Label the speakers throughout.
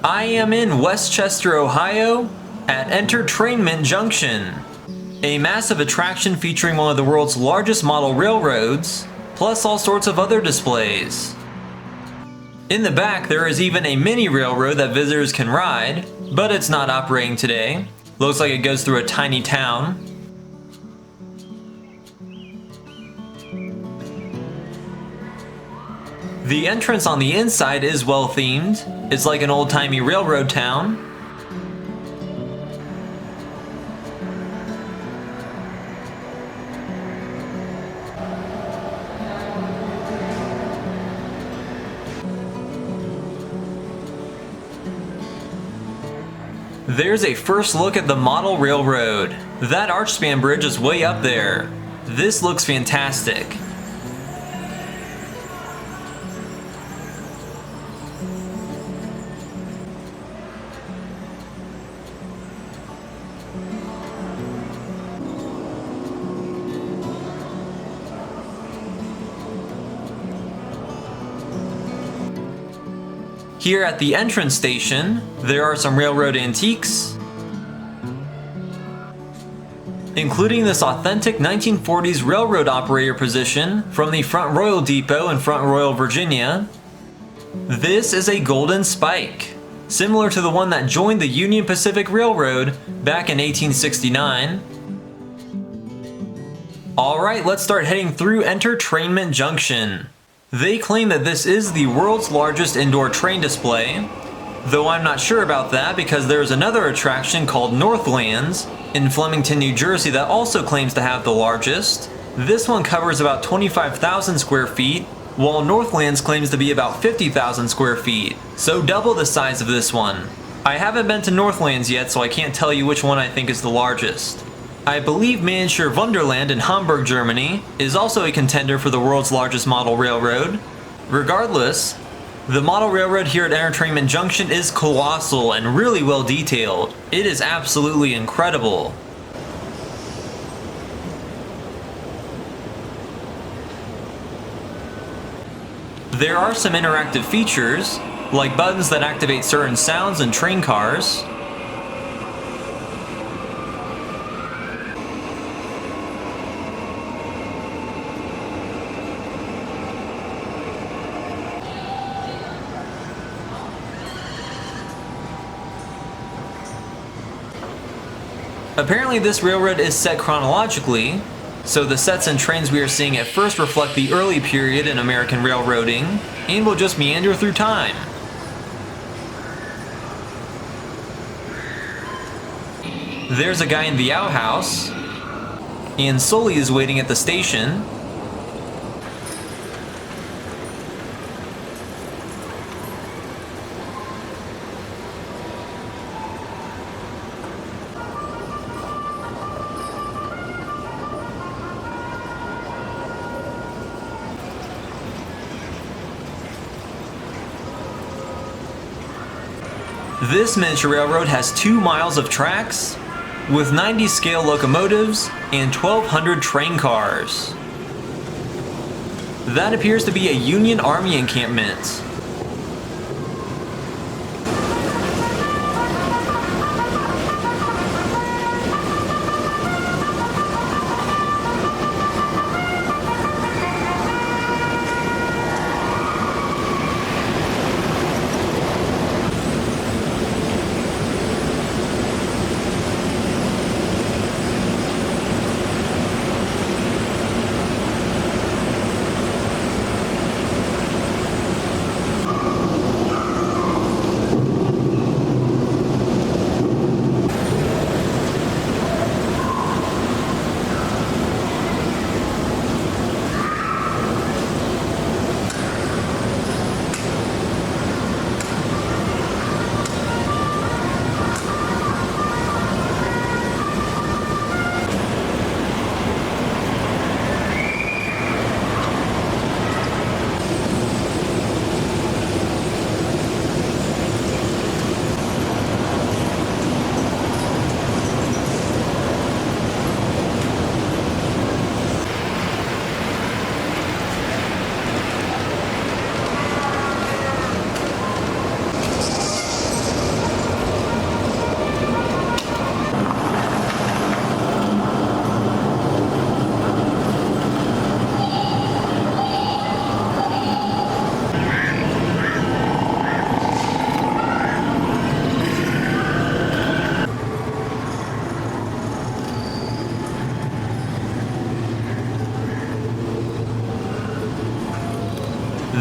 Speaker 1: I am in Westchester, Ohio at EnterTRAINment Junction, a massive attraction featuring one of the world's largest model railroads, plus all sorts of other displays. In the back there is even a mini railroad that visitors can ride, but it's not operating today. Looks like it goes through a tiny town. The entrance on the inside is well themed. It's like an old-timey railroad town. There's a first look at the model railroad. That arch span bridge is way up there. This looks fantastic. Here at the entrance station, there are some railroad antiques, including this authentic 1940s railroad operator position from the Front Royal Depot in Front Royal, Virginia. This is a golden spike, similar to the one that joined the Union Pacific Railroad back in 1869. Alright, let's start heading through EnterTRAINment Junction. They claim that this is the world's largest indoor train display, though I'm not sure about that because there's another attraction called Northlands in Flemington, New Jersey that also claims to have the largest. This one covers about 25,000 square feet, while Northlands claims to be about 50,000 square feet, so double the size of this one. I haven't been to Northlands yet, so I can't tell you which one I think is the largest. I believe Miniature Wunderland in Hamburg, Germany is also a contender for the world's largest model railroad. Regardless, the model railroad here at EnterTRAINment Junction is colossal and really well detailed. It is absolutely incredible. There are some interactive features, like buttons that activate certain sounds in train cars. Apparently this railroad is set chronologically, so the sets and trains we are seeing at first reflect the early period in American railroading, and will just meander through time. There's a guy in the outhouse, and Sully is waiting at the station. This miniature railroad has 2 miles of tracks, with 90 scale locomotives and 1,200 train cars. That appears to be a Union Army encampment.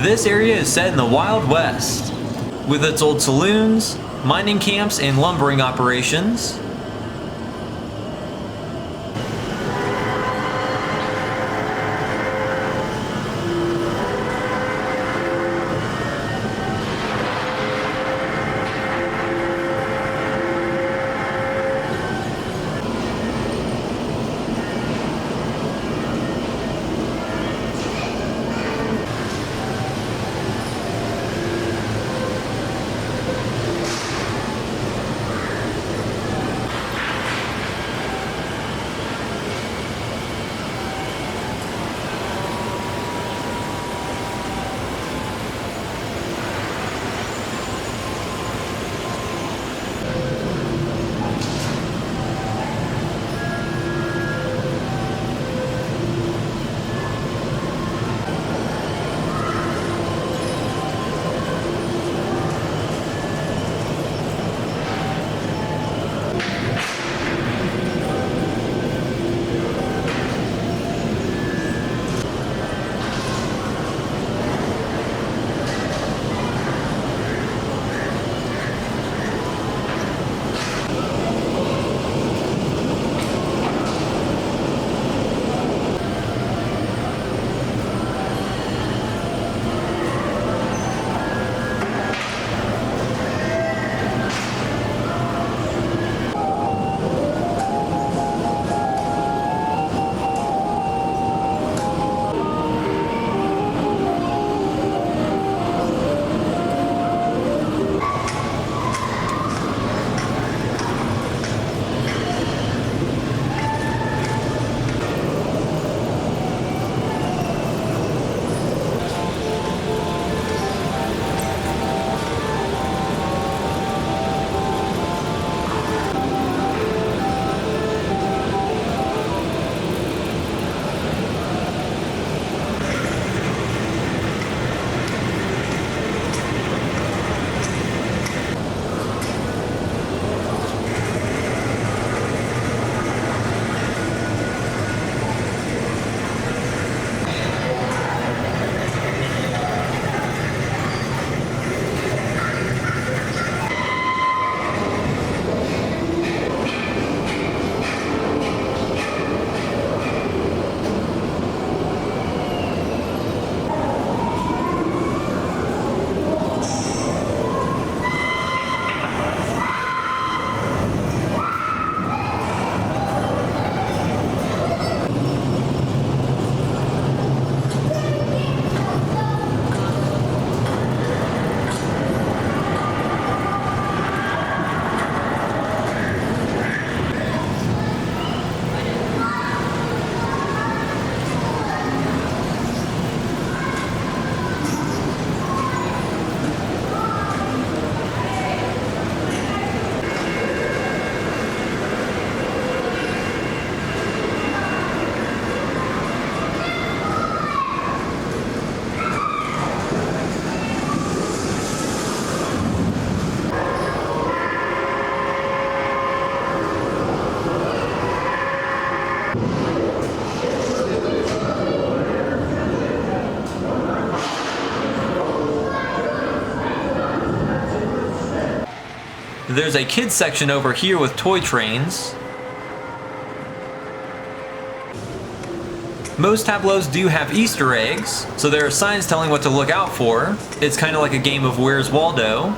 Speaker 1: This area is set in the Wild West, with its old saloons, mining camps, and lumbering operations. There's a kids section over here with toy trains. Most tableaus do have Easter eggs, so there are signs telling what to look out for. It's kind of like a game of Where's Waldo.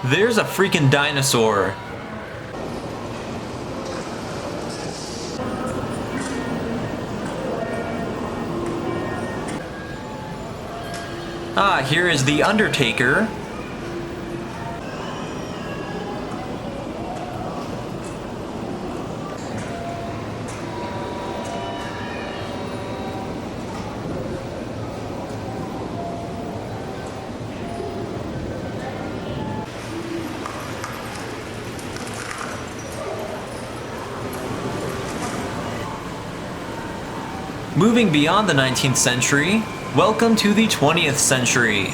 Speaker 1: There's a freaking dinosaur. Ah, here is the Undertaker. Moving beyond the 19th century, welcome to the 20th century.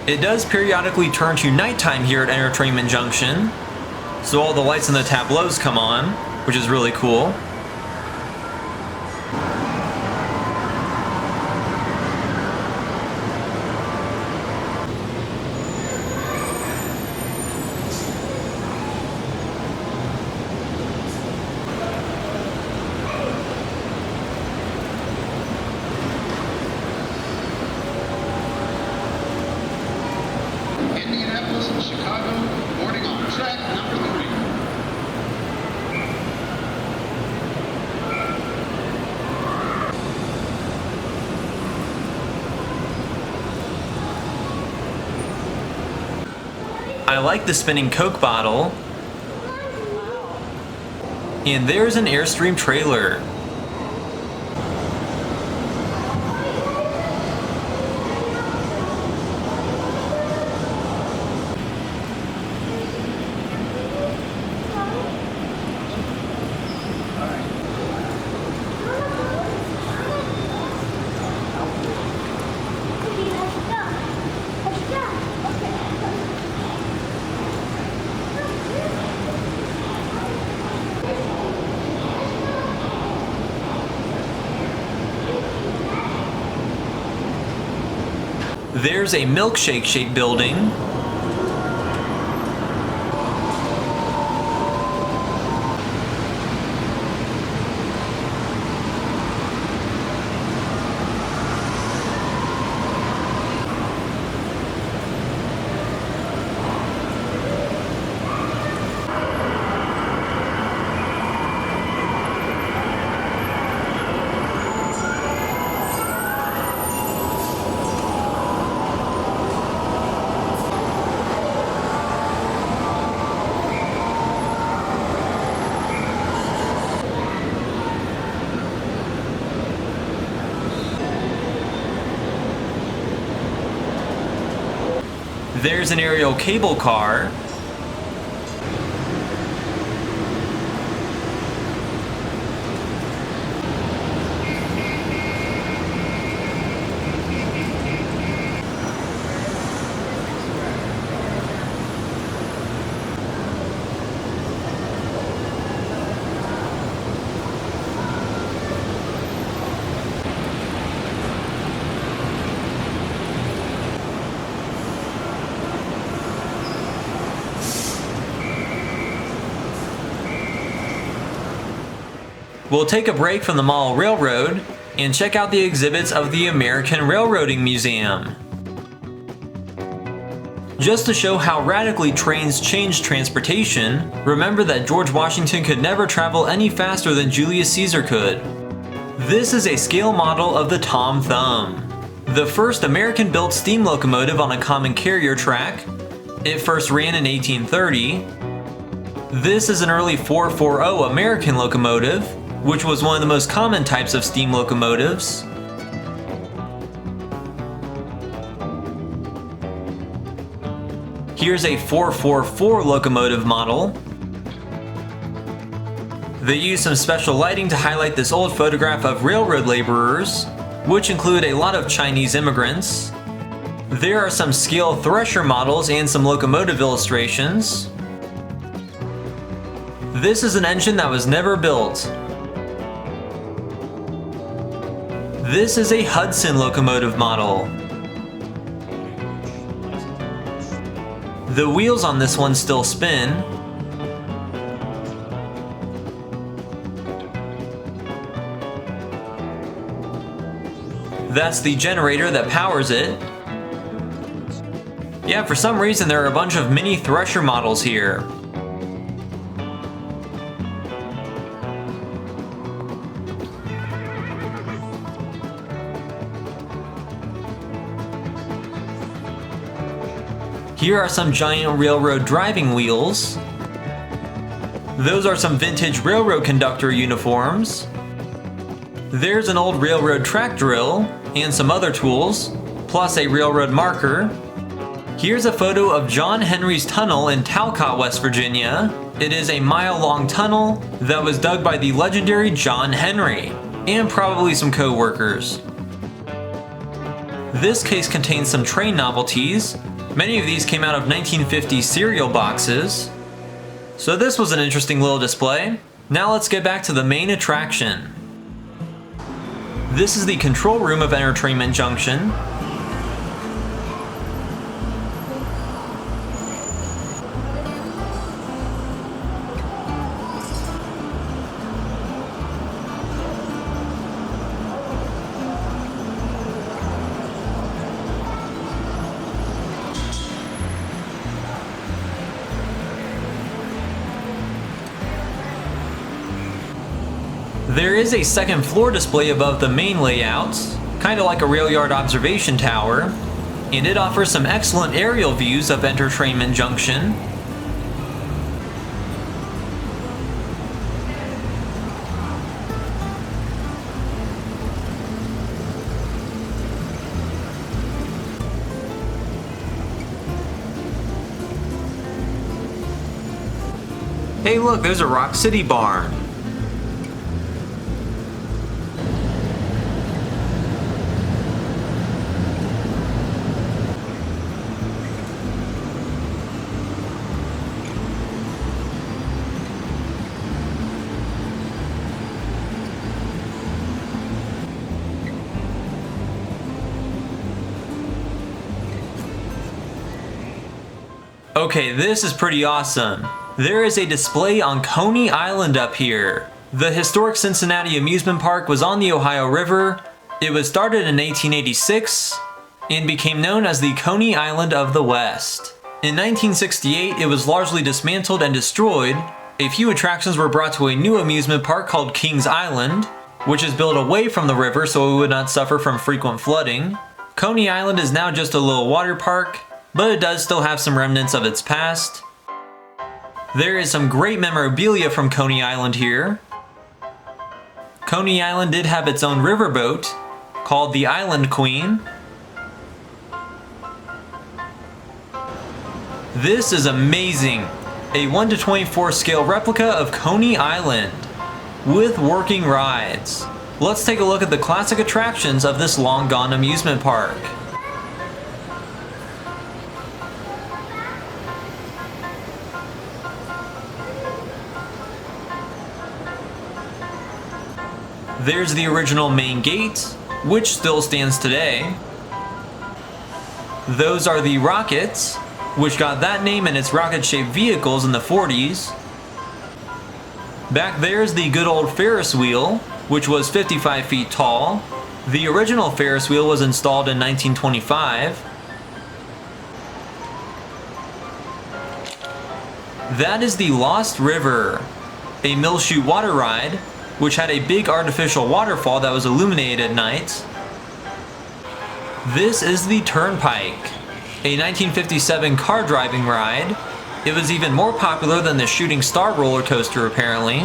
Speaker 1: It does periodically turn to nighttime here at EnterTRAINment Junction, so all the lights in the tableaus come on, which is really cool.
Speaker 2: Chicago, boarding on track number 3.
Speaker 1: I like the spinning Coke bottle. And there's an Airstream trailer. There's a milkshake-shaped building. There's an aerial cable car. We'll take a break from the Mall Railroad and check out the exhibits of the American Railroading Museum. Just to show how radically trains changed transportation, remember that George Washington could never travel any faster than Julius Caesar could. This is a scale model of the Tom Thumb, the first American-built steam locomotive on a common carrier track. It first ran in 1830. This is an early 440 American locomotive, which was one of the most common types of steam locomotives. Here's a 444 locomotive model. They used some special lighting to highlight this old photograph of railroad laborers, which include a lot of Chinese immigrants. There are some scale thresher models and some locomotive illustrations. This is an engine that was never built. This is a Hudson locomotive model. The wheels on this one still spin. That's the generator that powers it. Yeah, for some reason there are a bunch of mini thresher models here. Here are some giant railroad driving wheels. Those are some vintage railroad conductor uniforms. There's an old railroad track drill and some other tools, plus a railroad marker. Here's a photo of John Henry's Tunnel in Talcott, West Virginia. It is a mile-long tunnel that was dug by the legendary John Henry, and probably some co-workers. This case contains some train novelties, Many of these came out of 1950 cereal boxes. So this was an interesting little display. Now let's get back to the main attraction. This is the control room of EnterTRAINment Junction. There is a second floor display above the main layouts, kind of like a rail yard observation tower, and it offers some excellent aerial views of EnterTRAINment Junction. Hey look, there's a Rock City barn. Okay, this is pretty awesome. There is a display on Coney Island up here. The historic Cincinnati amusement park was on the Ohio River. It was started in 1886 and became known as the Coney Island of the West. In 1968, it was largely dismantled and destroyed. A few attractions were brought to a new amusement park called Kings Island, which is built away from the river so it would not suffer from frequent flooding. Coney Island is now just a little water park, but it does still have some remnants of its past. There is some great memorabilia from Coney Island here. Coney Island did have its own riverboat called the Island Queen. This is amazing! A 1:24 scale replica of Coney Island with working rides. Let's take a look at the classic attractions of this long gone amusement park. There's the original main gate, which still stands today. Those are the rockets, which got that name in its rocket-shaped vehicles in the 40s. Back there's the good old Ferris wheel, which was 55 feet tall. The original Ferris wheel was installed in 1925. That is the Lost River, a mill chute water ride, which had a big artificial waterfall that was illuminated at night. This is the Turnpike, a 1957 car driving ride. It was even more popular than the Shooting Star roller coaster apparently.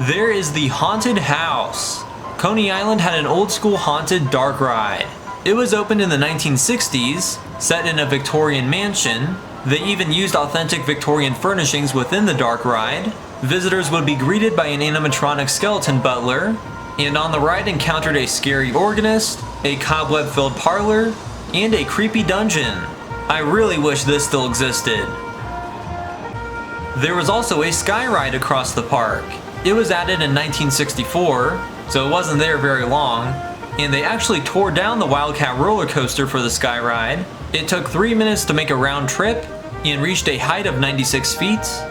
Speaker 1: There is the Haunted House. Coney Island had an old school haunted dark ride. It was opened in the 1960s, set in a Victorian mansion. They even used authentic Victorian furnishings within the dark ride. Visitors would be greeted by an animatronic skeleton butler, and on the ride encountered a scary organist, a cobweb-filled parlor, and a creepy dungeon. I really wish this still existed. There was also a sky ride across the park. It was added in 1964, so it wasn't there very long, and they actually tore down the Wildcat roller coaster for the sky ride. It took 3 minutes to make a round trip and reached a height of 96 feet.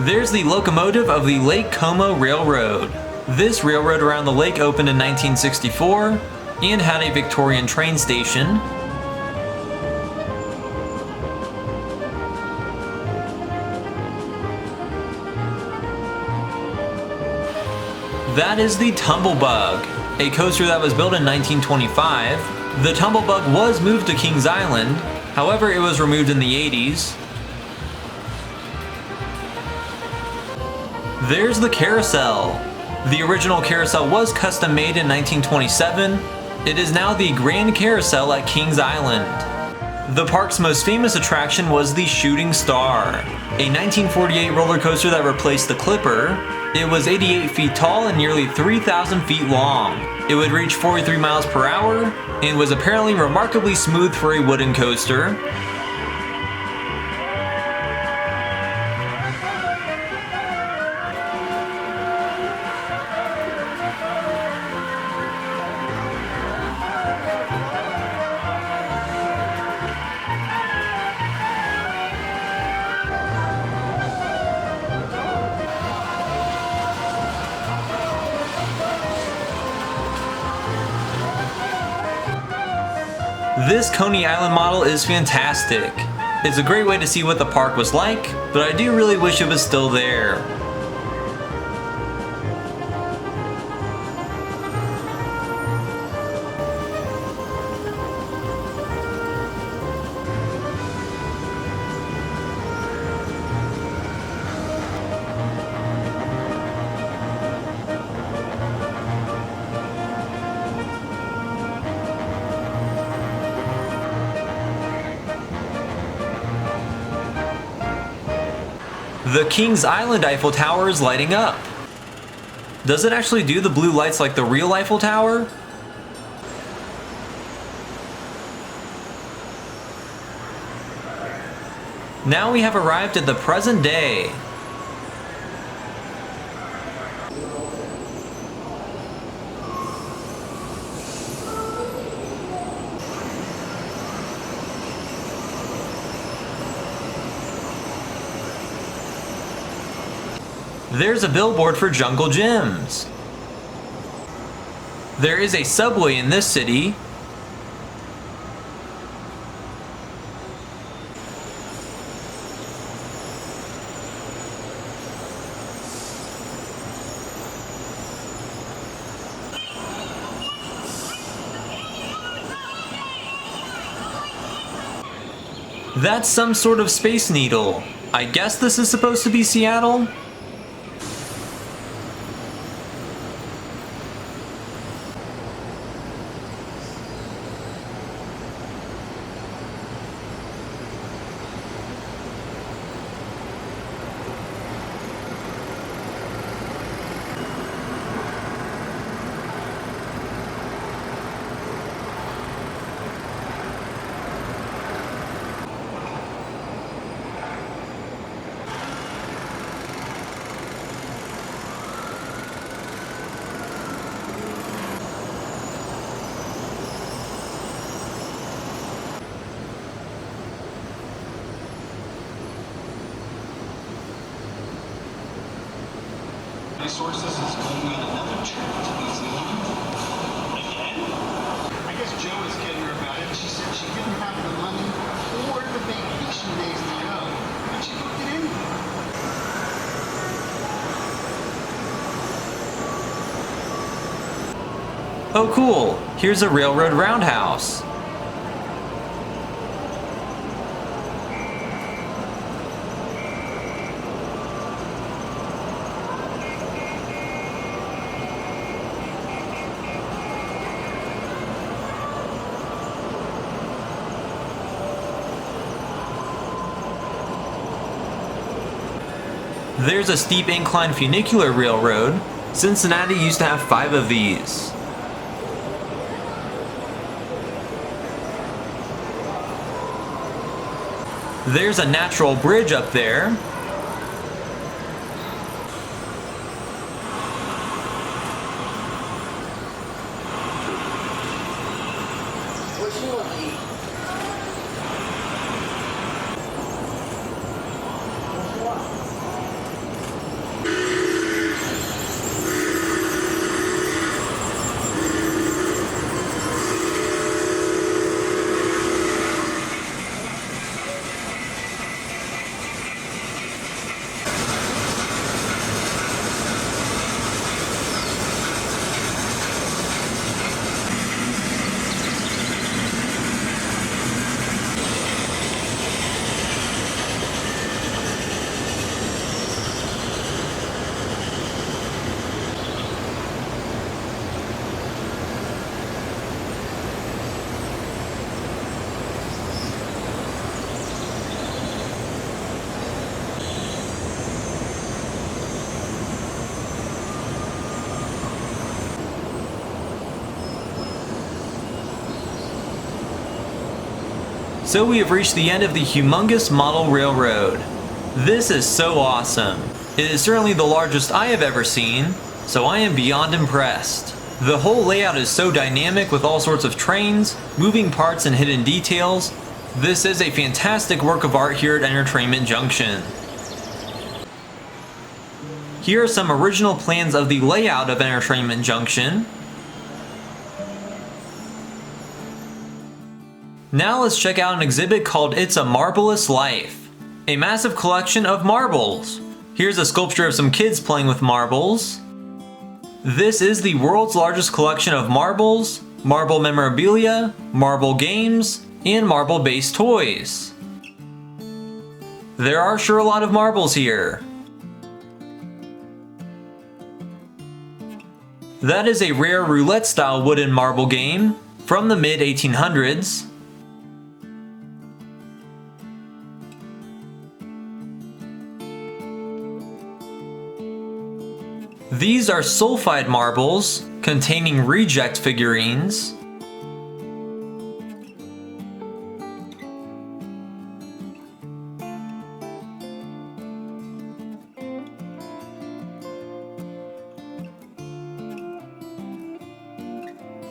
Speaker 1: There's the locomotive of the Lake Como Railroad. This railroad around the lake opened in 1964 and had a Victorian train station. That is the Tumblebug, a coaster that was built in 1925. The Tumblebug was moved to Kings Island, however it was removed in the 80s. There's the Carousel. The original carousel was custom made in 1927. It is now the Grand Carousel at Kings Island. The park's most famous attraction was the Shooting Star, a 1948 roller coaster that replaced the Clipper. It was 88 feet tall and nearly 3,000 feet long. It would reach 43 miles per hour and was apparently remarkably smooth for a wooden coaster. This Coney Island model is fantastic. It's a great way to see what the park was like, but I do really wish it was still there. The Kings Island Eiffel Tower is lighting up. Does it actually do the blue lights like the real Eiffel Tower? Now we have arrived at the present day. There's a billboard for Jungle Gyms. There is a subway in this city. That's some sort of space needle. I guess this is supposed to be Seattle?
Speaker 2: Resources is going on another trip to New Zealand. Again? I guess Joe was kidding her about it. She said she didn't have the money or the vacation days to go. But she booked it anyway.
Speaker 1: Oh cool, here's a railroad roundhouse. There's a steep incline funicular railroad. Cincinnati used to have 5 of these. There's a natural bridge up there. So we have reached the end of the humongous model railroad. This is so awesome. It is certainly the largest I have ever seen, so I am beyond impressed. The whole layout is so dynamic with all sorts of trains, moving parts and hidden details. This is a fantastic work of art here at EnterTRAINment Junction. Here are some original plans of the layout of EnterTRAINment Junction. Now let's check out an exhibit called It's a Marvelous Life. A massive collection of marbles. Here's a sculpture of some kids playing with marbles. This is the world's largest collection of marbles, marble memorabilia, marble games, and marble-based toys. There are sure a lot of marbles here. That is a rare roulette-style wooden marble game from the mid-1800s. These are sulfide marbles containing reject figurines.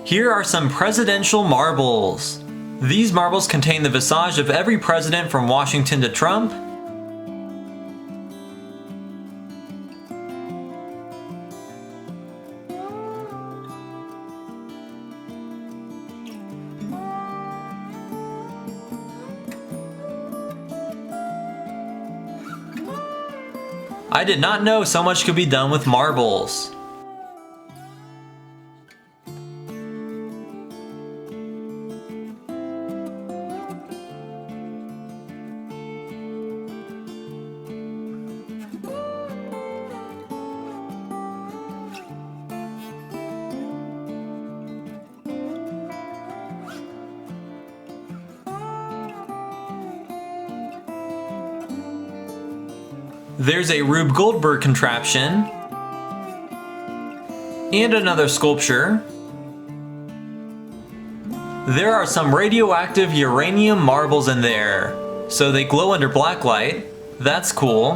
Speaker 1: Here are some presidential marbles. These marbles contain the visage of every president from Washington to Trump. I did not know so much could be done with marbles. There's a Rube Goldberg contraption, and another sculpture. There are some radioactive uranium marbles in there, so they glow under blacklight. That's cool.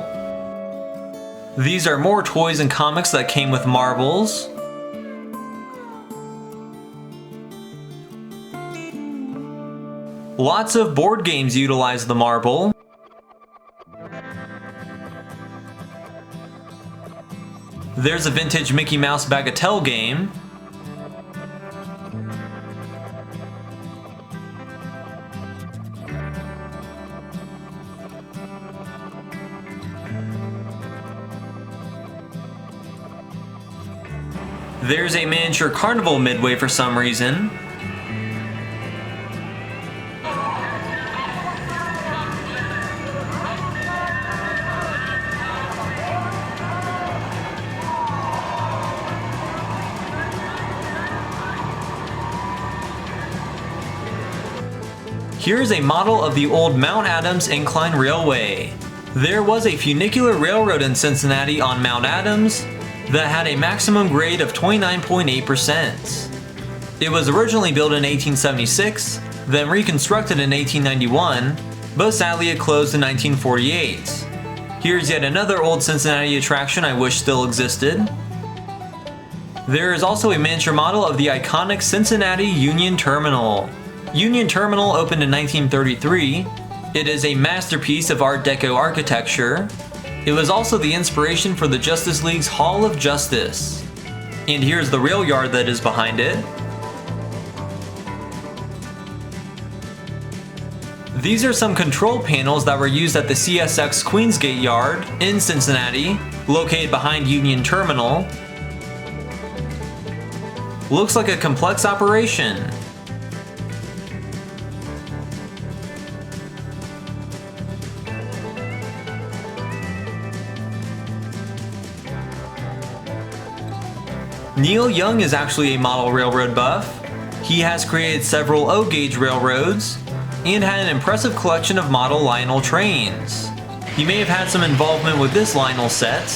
Speaker 1: These are more toys and comics that came with marbles. Lots of board games utilize the marble. There's a vintage Mickey Mouse Bagatelle game. There's a miniature carnival midway for some reason. Here's a model of the old Mount Adams Incline Railway. There was a funicular railroad in Cincinnati on Mount Adams that had a maximum grade of 29.8%. It was originally built in 1876, then reconstructed in 1891, but sadly it closed in 1948. Here's yet another old Cincinnati attraction I wish still existed. There is also a miniature model of the iconic Cincinnati Union Terminal. Union Terminal opened in 1933. It is a masterpiece of Art Deco architecture. It was also the inspiration for the Justice League's Hall of Justice. And here's the rail yard that is behind it. These are some control panels that were used at the CSX Queensgate Yard in Cincinnati, located behind Union Terminal. Looks like a complex operation. Neil Young is actually a model railroad buff. He has created several O-gauge railroads and had an impressive collection of model Lionel trains. He may have had some involvement with this Lionel set.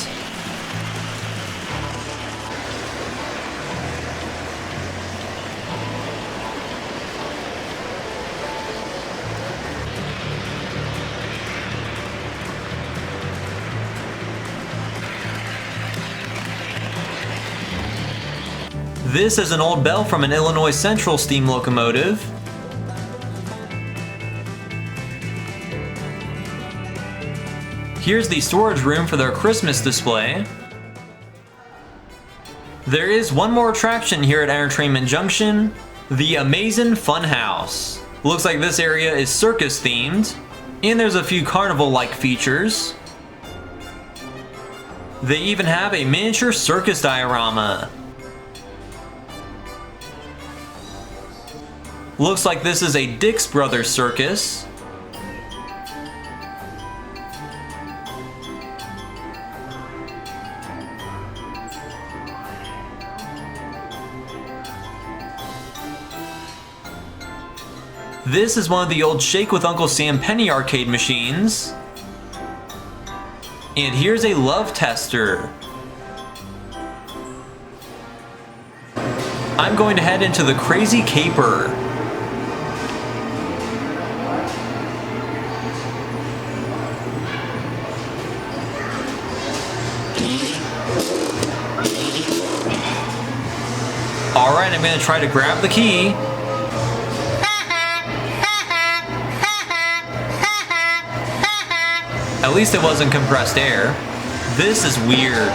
Speaker 1: This is an old bell from an Illinois Central steam locomotive. Here's the storage room for their Christmas display. There is one more attraction here at EnterTRAINment Junction, the Amazing Fun House. Looks like this area is circus themed, and there's a few carnival-like features. They even have a miniature circus diorama. Looks like this is a Dix Brothers circus. This is one of the old Shake with Uncle Sam penny arcade machines. And here's a love tester. I'm going to head into the Crazy Caper. Alright, I'm going to try to grab the key. At least it wasn't compressed air. This is weird.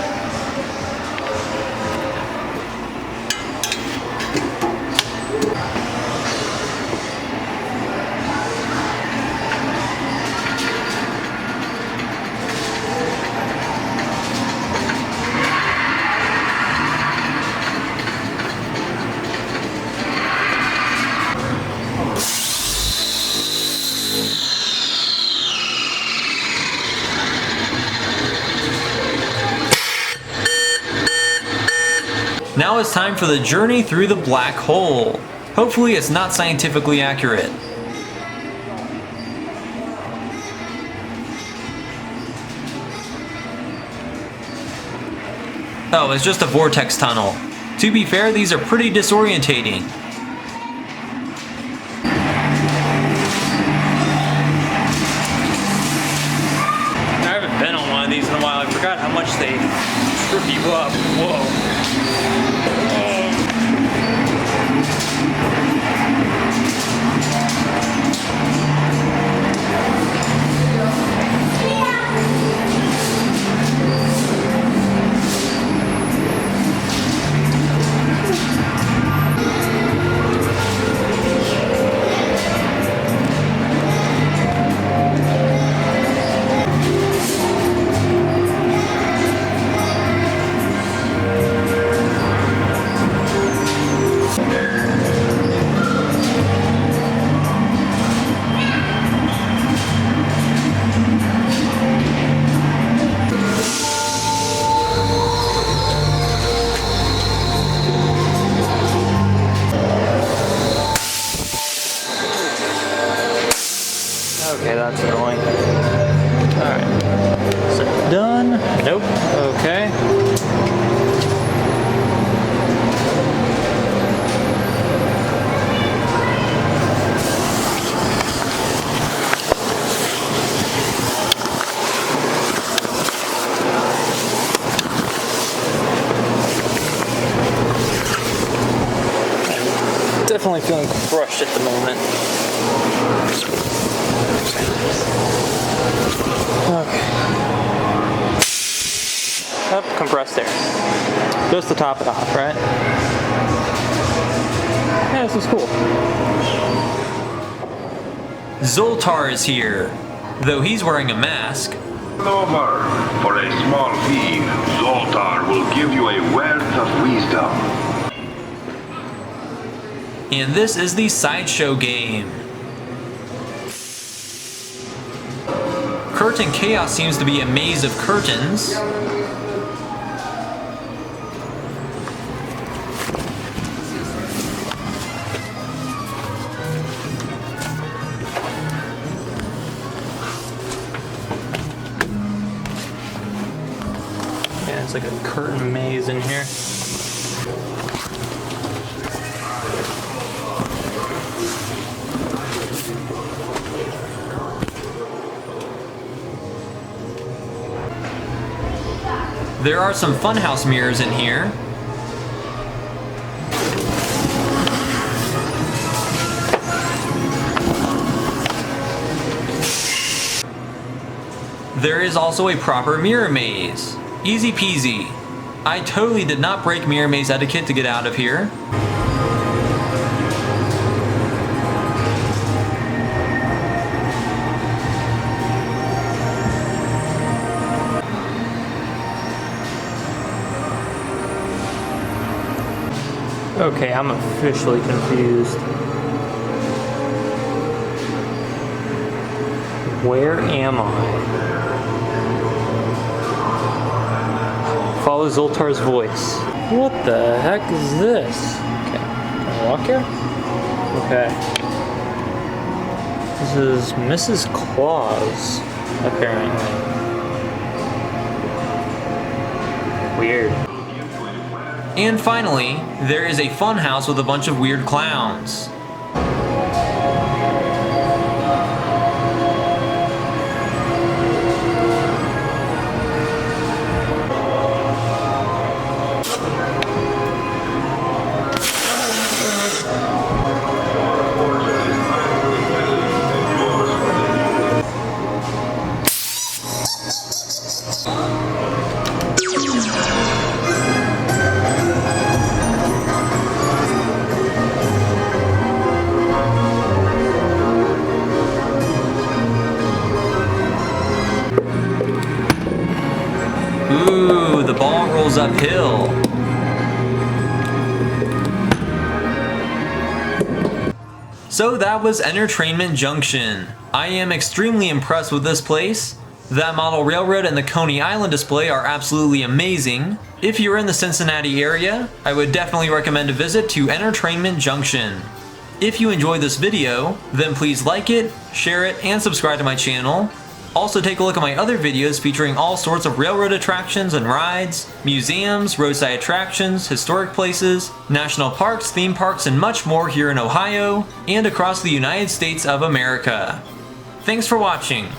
Speaker 1: Now it's time for the journey through the black hole. Hopefully it's not scientifically accurate. Oh, it's just a vortex tunnel. To be fair, these are pretty disorientating. I haven't been on one of these in a while. I forgot how much they trip you up. Whoa. Okay, that's annoying. Alright. So done. Nope. Okay. Definitely feeling crushed at the moment. Okay. Up, compressed air. Just to top it off, right? Yeah, this is cool. Zoltar is here, though he's wearing a mask.
Speaker 3: Over. For a small fee, Zoltar will give you a wealth of wisdom.
Speaker 1: And this is the sideshow game. Curtain Chaos seems to be a maze of curtains. Yeah, it's like a curtain maze in here. There are some funhouse mirrors in here. There is also a proper mirror maze. Easy peasy. I totally did not break mirror maze etiquette to get out of here.
Speaker 4: Okay, I'm officially confused. Where am I? Follow Zoltar's voice. What the heck is this? Okay, can I walk here? Okay. This is Mrs. Claus, apparently. Weird.
Speaker 1: And finally, there is a fun house with a bunch of weird clowns. Ooh, the ball rolls uphill. So that was EnterTRAINment Junction. I am extremely impressed with this place. That model railroad and the Coney Island display are absolutely amazing. If you're in the Cincinnati area, I would definitely recommend a visit to EnterTRAINment Junction. If you enjoyed this video, then please like it, share it, and subscribe to my channel. Also take a look at my other videos featuring all sorts of railroad attractions and rides, museums, roadside attractions, historic places, national parks, theme parks, and much more here in Ohio and across the United States of America. Thanks for watching.